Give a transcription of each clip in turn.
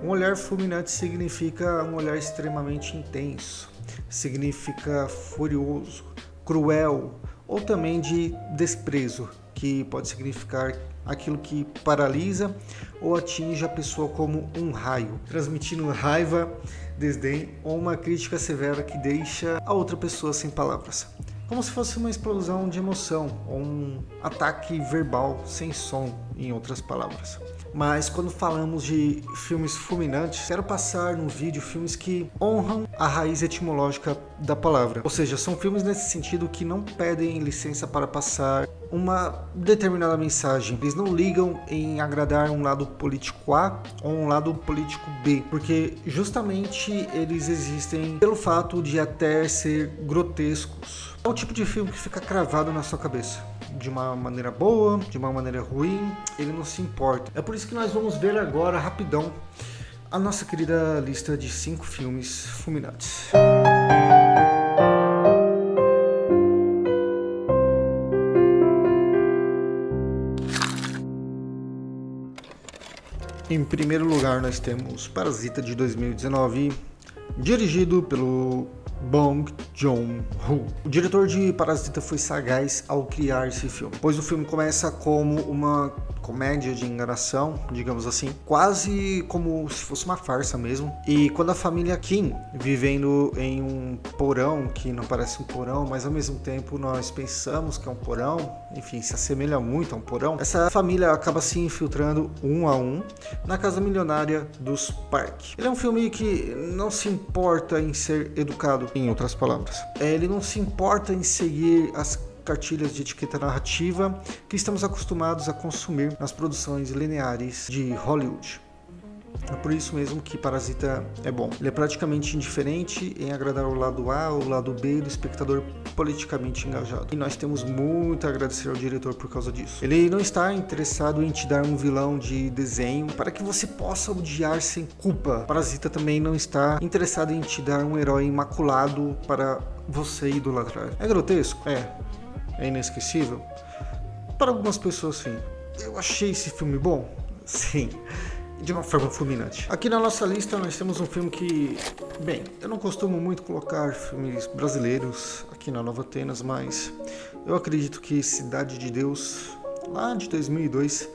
Um olhar fulminante significa um olhar extremamente intenso, significa furioso, cruel ou também de desprezo, que pode significar aquilo que paralisa ou atinge a pessoa como um raio, transmitindo raiva, desdém ou uma crítica severa que deixa a outra pessoa sem palavras. Como se fosse uma explosão de emoção ou um ataque verbal sem som, em outras palavras. Mas quando falamos de filmes fulminantes, quero passar no vídeo filmes que honram a raiz etimológica da palavra. Ou seja, são filmes nesse sentido que não pedem licença para passar uma determinada mensagem. Eles não ligam em agradar um lado político A ou um lado político B, porque justamente eles existem pelo fato de até ser grotescos. É o tipo de filme que fica cravado na sua cabeça. De uma maneira boa, de uma maneira ruim, ele não se importa. É por isso que nós vamos ver agora, rapidão, a nossa querida lista de 5 filmes fulminantes. Em primeiro lugar, nós temos Parasita de 2019, dirigido pelo Bong Joon-ho. O diretor de Parasita foi sagaz ao criar esse filme, pois o filme começa como uma comédia de enganação, digamos assim, quase como se fosse uma farsa mesmo. E quando a família Kim, vivendo em um porão que não parece um porão, mas ao mesmo tempo nós pensamos que é um porão, enfim, se assemelha muito a um porão, essa família acaba se infiltrando um a um na casa milionária dos Park. Ele é um filme que não se importa em ser educado, em outras palavras. Ele não se importa em seguir as cartilhas de etiqueta narrativa que estamos acostumados a consumir nas produções lineares de Hollywood. É por isso mesmo que Parasita é bom. Ele é praticamente indiferente em agradar o lado A ou o lado B do espectador politicamente engajado. E nós temos muito a agradecer ao diretor por causa disso. Ele não está interessado em te dar um vilão de desenho para que você possa odiar sem culpa. Parasita também não está interessado em te dar um herói imaculado para você idolatrar. É grotesco? É inesquecível? Para algumas pessoas, sim. Eu achei esse filme bom? Sim. De uma forma fulminante. Aqui na nossa lista nós temos um filme que, bem, eu não costumo muito colocar filmes brasileiros aqui na Nova Atenas, mas eu acredito que Cidade de Deus, lá de 2002,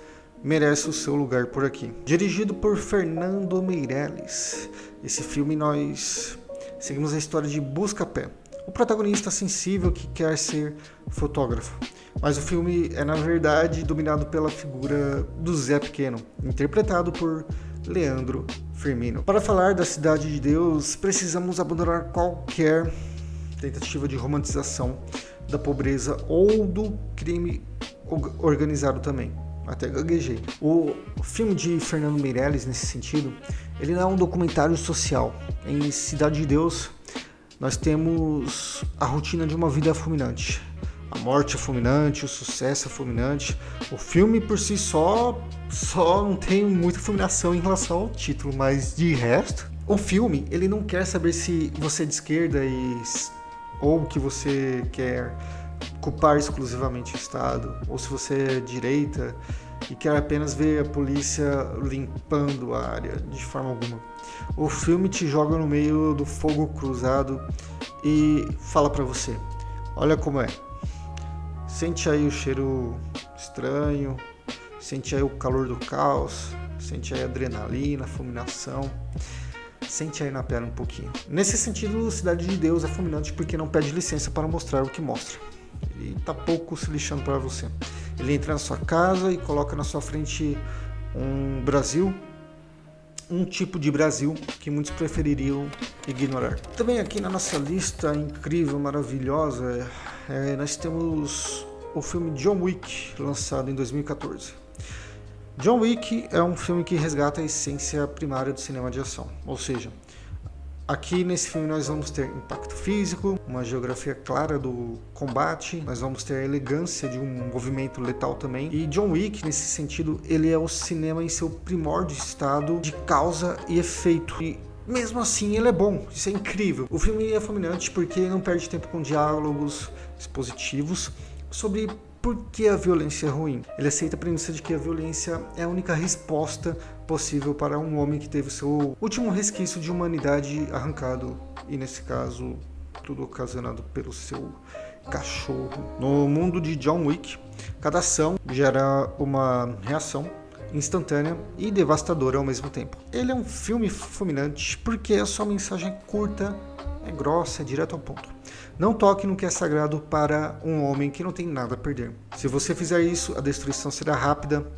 merece o seu lugar por aqui. Dirigido por Fernando Meirelles, esse filme nós seguimos a história de Buscapé, o protagonista sensível que quer ser fotógrafo. Mas o filme é, na verdade, dominado pela figura do Zé Pequeno, interpretado por Leandro Firmino. Para falar da Cidade de Deus, precisamos abandonar qualquer tentativa de romantização da pobreza ou do crime organizado também. Até gaguejei. O filme de Fernando Meirelles, nesse sentido, ele não é um documentário social. Em Cidade de Deus, nós temos a rotina de uma vida fulminante. A morte é fulminante, o sucesso é fulminante. O filme por si só não tem muita fulminação em relação ao título, mas de resto, o filme ele não quer saber se você é de esquerda ou que você quer culpar exclusivamente o Estado, ou se você é direita e quer apenas ver a polícia limpando a área de forma alguma. O filme te joga no meio do fogo cruzado e fala pra você: olha como é. Sente aí o cheiro estranho, sente aí o calor do caos, sente aí a adrenalina, a fulminação, sente aí na pele um pouquinho. Nesse sentido, Cidade de Deus é fulminante porque não pede licença para mostrar o que mostra. Ele tá pouco se lixando para você. Ele entra na sua casa e coloca na sua frente um Brasil, um tipo de Brasil que muitos prefeririam ignorar. Também aqui na nossa lista incrível, maravilhosa, nós temos o filme John Wick, lançado em 2014. John Wick é um filme que resgata a essência primária do cinema de ação, ou seja, aqui nesse filme nós vamos ter impacto físico, uma geografia clara do combate, nós vamos ter a elegância de um movimento letal também. E John Wick, nesse sentido, ele é o cinema em seu primórdio estado de causa e efeito. E mesmo assim ele é bom, isso é incrível. O filme é fulminante porque não perde tempo com diálogos expositivos sobre por que a violência é ruim? Ele aceita a premissa de que a violência é a única resposta possível para um homem que teve seu último resquício de humanidade arrancado, e nesse caso, tudo ocasionado pelo seu cachorro. No mundo de John Wick, cada ação gera uma reação instantânea e devastadora ao mesmo tempo. Ele é um filme fulminante porque a sua mensagem é curta, é grossa, é direto ao ponto. Não toque no que é sagrado para um homem que não tem nada a perder. Se você fizer isso, a destruição será rápida,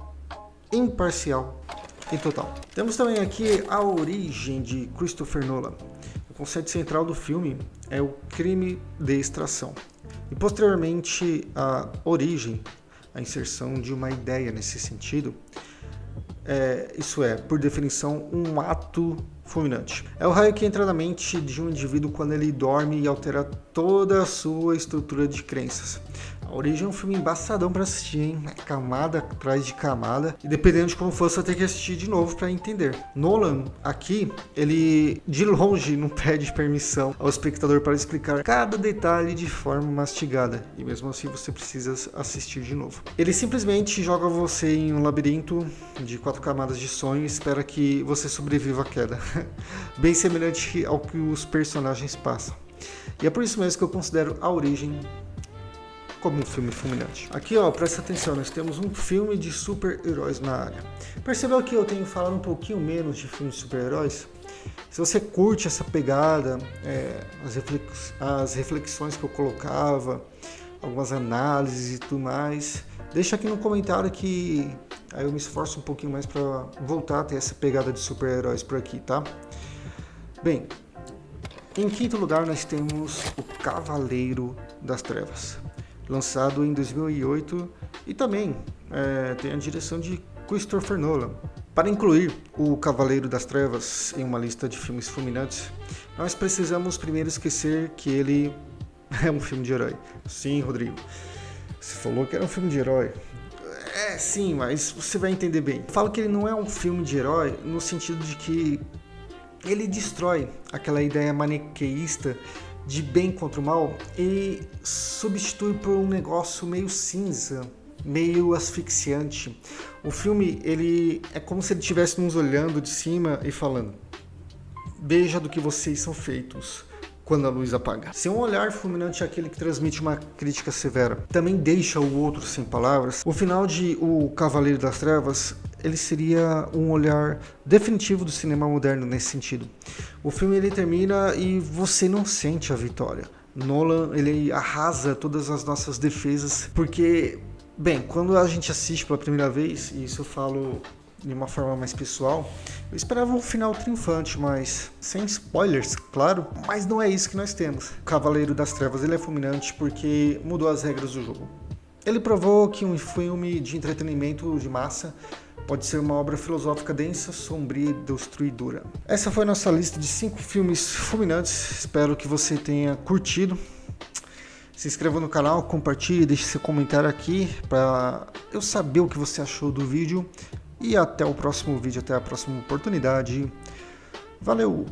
imparcial e total. Temos também aqui A Origem, de Christopher Nolan. O conceito central do filme é o crime de extração. E posteriormente a origem, a inserção de uma ideia nesse sentido, isso é, por definição, um ato fulminante. É o raio que entra na mente de um indivíduo quando ele dorme e altera toda a sua estrutura de crenças. A Origem é um filme embaçadão pra assistir, hein? Camada atrás de camada. E dependendo de como for, você tem que assistir de novo pra entender. Nolan, aqui, ele de longe não pede permissão ao espectador para explicar cada detalhe de forma mastigada. E mesmo assim você precisa assistir de novo. Ele simplesmente joga você em um labirinto de 4 camadas de sonho e espera que você sobreviva à queda. Bem semelhante ao que os personagens passam. E é por isso mesmo que eu considero A Origem como um filme fulminante. Aqui, ó, presta atenção, nós temos um filme de super-heróis na área. Percebeu que eu tenho falado um pouquinho menos de filmes de super-heróis? Se você curte essa pegada, as reflexões que eu colocava, algumas análises e tudo mais, deixa aqui no comentário que aí eu me esforço um pouquinho mais para voltar a ter essa pegada de super-heróis por aqui, tá? Bem, em quinto lugar nós temos O Cavaleiro das Trevas, lançado em 2008 e também tem a direção de Christopher Nolan. Para incluir O Cavaleiro das Trevas em uma lista de filmes fulminantes, nós precisamos primeiro esquecer que ele é um filme de herói. Sim, Rodrigo, você falou que era um filme de herói. Sim, mas você vai entender bem. Eu falo que ele não é um filme de herói no sentido de que ele destrói aquela ideia maniqueísta de bem contra o mal e substitui por um negócio meio cinza, meio asfixiante. O filme, ele é como se ele estivesse nos olhando de cima e falando: veja do que vocês são feitos quando a luz apagar. Ser um olhar fulminante é aquele que transmite uma crítica severa, também deixa o outro sem palavras. O final de O Cavaleiro das Trevas, ele seria um olhar definitivo do cinema moderno nesse sentido. O filme ele termina e você não sente a vitória. Nolan, ele arrasa todas as nossas defesas, porque, bem, quando a gente assiste pela primeira vez, e isso eu falo de uma forma mais pessoal, eu esperava um final triunfante, mas sem spoilers, claro, mas não é isso que nós temos. O Cavaleiro das Trevas, ele é fulminante porque mudou as regras do jogo. Ele provou que um filme de entretenimento de massa pode ser uma obra filosófica densa, sombria e destruidora. Essa foi a nossa lista de 5 filmes fulminantes, espero que você tenha curtido. Se inscreva no canal, compartilhe, deixe seu comentário aqui para eu saber o que você achou do vídeo. E até o próximo vídeo, até a próxima oportunidade. Valeu!